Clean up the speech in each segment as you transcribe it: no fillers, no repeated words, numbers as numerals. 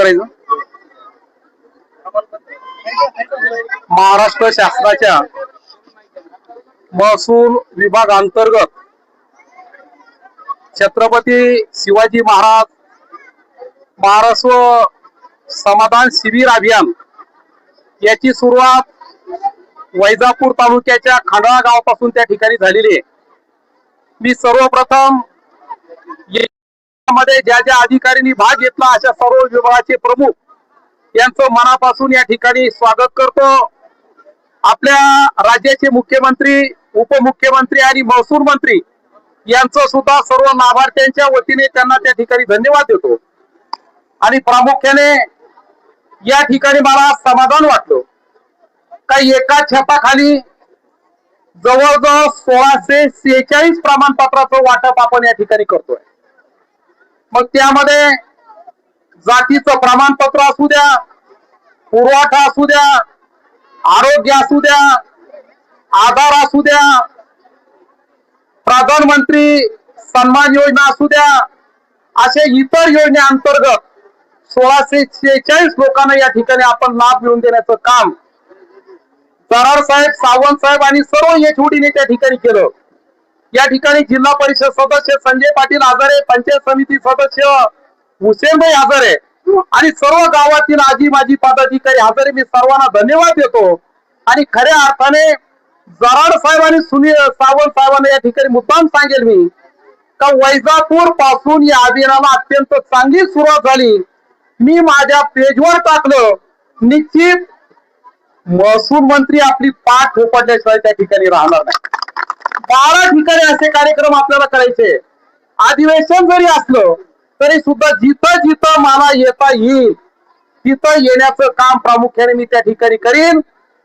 करायचं. महाराष्ट्र शासनाच्या महसूल विभागांतर्गत छत्रपती शिवाजी महाराज महाराष्ट्र समाधान शिबिर अभियान याची सुरुवात वैजापूर तालुक्याच्या खंडाळा गावापासून त्या ठिकाणी झालेली आहे. मी सर्वप्रथम यामध्ये ज्या ज्या अधिकाऱ्यांनी भाग घेतला अशा सर्व विभागाचे प्रमुख यांचं मनापासून या ठिकाणी स्वागत करतो. आपल्या राज्याचे मुख्यमंत्री, उपमुख्यमंत्री आणि महसूल मंत्री यांचं सुद्धा सर्व लाभार्थ्यांच्या वतीने त्यांना त्या ठिकाणी धन्यवाद देतो. आणि प्रामुख्याने या ठिकाणी मला समाधान वाटलं काही एका छताखाली जवळजवळ 1646 प्रमाणपत्राचं वाटप आपण या ठिकाणी करतोय. मग त्यामध्ये जातीचं प्रमाणपत्र असू द्या, पुरवठा असू द्या, आरोग्य असू द्या, आधार असू द्या, प्रधानमंत्री सन्मान योजना असू द्या, असे इतर योजनेअंतर्गत 1646 लोकांना या ठिकाणी आपण लाभ मिळवून देण्याचं काम जरार साहेब, सावंत साहेब आणि सर्व एचओडीने त्या ठिकाणी केलं. या ठिकाणी जिल्हा परिषद सदस्य संजय पाटील हजारे, पंचायत समिती सदस्य हुसेनभाई हजारे आणि सर्व गावातील आजी माजी पदाधिकारी हजारे, मी सर्वांना धन्यवाद देतो. आणि खऱ्या अर्थाने जरार साहेब आणि सावंत साहेबांना या ठिकाणी मुद्दाम सांगेल मी का वैजापूर पासून या अभियानाला अत्यंत चांगली सुरुवात झाली. मी माझ्या पेजवर टाकलं, निश्चित महसूल मंत्री आपली पाठ थोपटल्याशिवाय त्या ठिकाणी राहणार नाही. 12 ठिकाणी असे कार्यक्रम आपल्याला करायचे. अधिवेशन जरी असलं तरी सुद्धा जिथं जिथं मला येता येईल तिथं येण्याचं काम प्रामुख्याने मी त्या ठिकाणी करीन.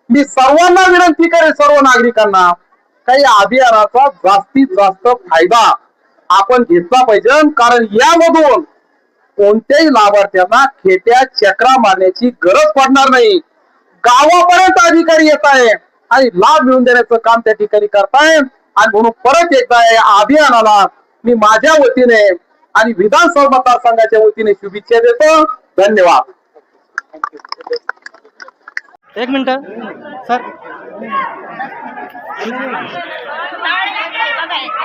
मी सर्वांना विनंती करेन, सर्व नागरिकांना, काही अभियानाचा जास्तीत जास्त फायदा आपण घेतला पाहिजे. कारण यामधून कोणत्याही लाभार्थ्यांना खेट्या चक्रा मारण्याची गरज पडणार नाही. गावापर्यंत अधिकारी येत आहे आणि लाभ मिळवून देण्याचं काम त्या ठिकाणी करताय. आणि म्हणून परत एकदा या अभियानाला मी माझ्या वतीने आणि विधानसभा मतदारसंघाच्या वतीने शुभेच्छा देतो. धन्यवाद. एक मिनिट सर.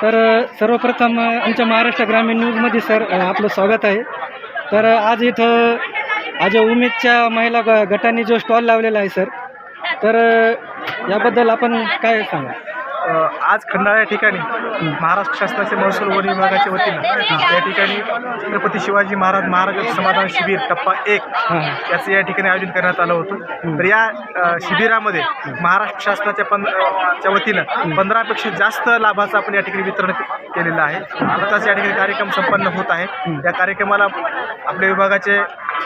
तर सर्वप्रथम आमच्या महाराष्ट्र ग्रामीण न्यूजमध्ये सर आपलं स्वागत आहे. तर आज इथं आज उमेदच्या महिला गटाने जो स्टॉल लावलेला आहे सर, तर याबद्दल आपण काय सांगा. आज खंडाळा या ठिकाणी महाराष्ट्र शासनाचे महसूल वन विभागाच्या वतीनं या ठिकाणी छत्रपती शिवाजी महाराज समाधान शिबिर टप्पा 1 याचं या ठिकाणी आयोजन करण्यात आलं होतं. तर या शिबिरामध्ये महाराष्ट्र शासनाच्या वतीनं 15पेक्षा जास्त लाभाचं आपण या ठिकाणी वितरण केलेलं आहे. आताच या ठिकाणी कार्यक्रम संपन्न होत आहे. या कार्यक्रमाला आपल्या विभागाचे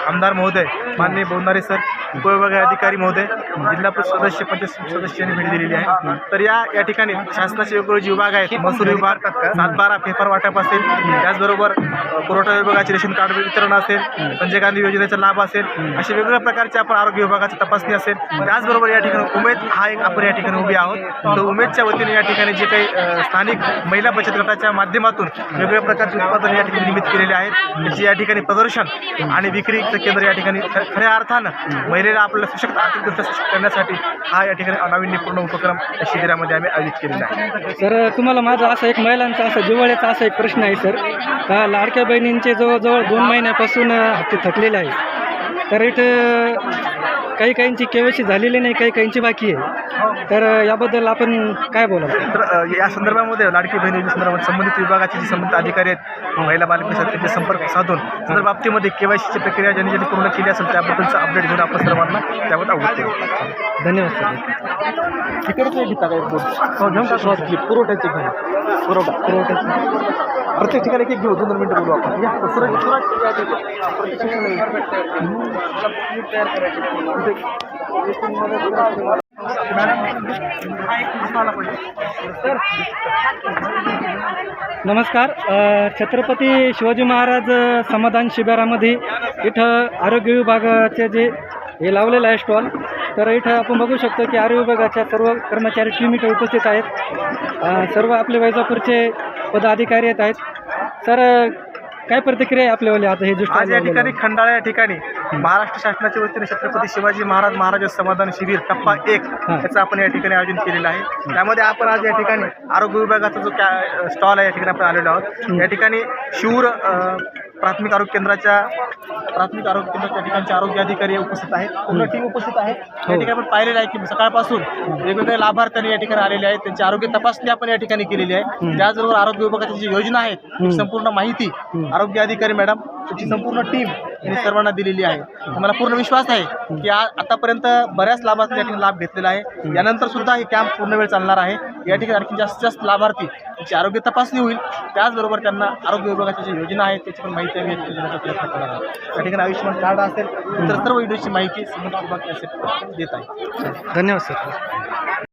आमदार महोदय, माननीय बोलणारे सर, उपविभागीय अधिकारी महोदय, जिल्हा परिषद सदस्य, पंचायत सदस्यांनी भेट दिलेली आहे. तर या ठिकाणी शासनाचे वेगवेगळे जे विभाग आहेत, महसूल विभाग, 7-12 पेपर वाटप असेल, त्याचबरोबर पुरवठा विभागाचे रेशन कार्ड वितरण असेल, संजय गांधी योजनेचा लाभ असेल, असे वेगवेगळ्या प्रकारचे आपण आरोग्य विभागाची तपासणी असेल. त्याचबरोबर या ठिकाणी उमेद हा एक आपण या ठिकाणी उभे आहोत. तर उमेदच्या वतीने या ठिकाणी जे काही स्थानिक महिला बचत गटाच्या माध्यमातून वेगवेगळ्या प्रकारचे उत्पादन या ठिकाणी निर्मित केलेले आहेत. त्याची या ठिकाणी प्रदर्शन आणि विक्रीचं केंद्र या ठिकाणी खऱ्या अर्थानं महिलेला आपल्याला सशक्त आर्थिकदृष्ट्या सशक्त करण्यासाठी हा या ठिकाणी नाविन्यपूर्ण उपक्रम या शिबिरामध्ये आम्ही आयोजित केलेला आहे. सर तुम्हाला माझा असा एक महिलांचा असा जिव्हाळ्याचा असा एक प्रश्न आहे सर, का लाडक्या बहिणींचे जवळजवळ 2 महिन्यापासून हप्ते थकलेले आहे. तर इथं काहींची केवायसी झालेली नाही, काहींची बाकी आहे. तर याबद्दल आपण काय बोलाल. तर या संदर्भामध्ये लाडकी बहिणीच्या संदर्भात संबंधित विभागाचे जे संबंधित अधिकारी आहेत, महिला बालविकास त्यांचे संपर्क साधून संदर्भ बाबतीमध्ये केवायसीची प्रक्रिया ज्यांनी पूर्ण केली असेल त्याबद्दलचं अपडेट घेऊन आपण सर्वांना त्याबद्दल अवगत करू. धन्यवाद सर. तिकडचे घेता काय पुरवठ्याची प्रत्येक ठिकाणी एक घेऊ. 2 मिनिटं बोलू आपण. नमस्कार. छत्रपती शिवाजी महाराज समाधान शिबिरामध्ये इथं आरोग्य विभागाचे जे हे लावलेलं आहे स्टॉल, तर इथं आपण बघू शकतो की आरोग्य विभागाच्या सर्व कर्मचारी टीम इथं उपस्थित आहेत. सर्व आपले वैजापूरचे पदाधिकारी आहेत. सर काय प्रतिक्रिया आहे आपल्यावाली आता हे जे आज या ठिकाणी खंडाळा या ठिकाणी महाराष्ट्र शासनाच्या वतीने छत्रपती शिवाजी महाराज समाधान शिबिर टप्पा 1 याचं आपण या ठिकाणी आयोजन केलेलं आहे. त्यामध्ये आपण आज या ठिकाणी आरोग्य विभागाचा जो स्टॉल आहे या ठिकाणी आपण आलेलो आहोत. या ठिकाणी शिऊर प्राथमिक आरोग्य केंद्राच्या ठिकाणचे आरोग्य अधिकारी उपस्थित आहेत, पूर्ण टीम उपस्थित आहे. या ठिकाणी आपण पाहिलेलं आहे की सकाळपासून वेगवेगळ्या लाभार्थ्यांनी या ठिकाणी आलेले आहेत, त्यांची आरोग्य तपासणी आपण या ठिकाणी केलेली आहे. त्याचबरोबर आरोग्य विभागाच्या जी योजना आहेत त्याची संपूर्ण माहिती आरोग्य अधिकारी मॅडम त्याची संपूर्ण टीम यांनी सर्वांना दिलेली आहे. मला पूर्ण विश्वास आहे की आतापर्यंत बऱ्याच लाभार्थी या ठिकाणी लाभ घेतलेला आहे. यानंतर सुद्धा हे कॅम्प पूर्ण वेळ चालणार आहे. या ठिकाणी आणखी जास्तीत जास्त लाभार्थी त्यांची आरोग्य तपासणी होईल, त्याचबरोबर त्यांना आरोग्य विभागाच्या जी योजना आहेत त्याची पण माहिती आम्ही देण्याचा प्रयत्न करणार आहोत. या ठिकाणी आयुष्यमान कार्ड असेल तर सर्व योजनेची माहिती देत आहे. धन्यवाद सर.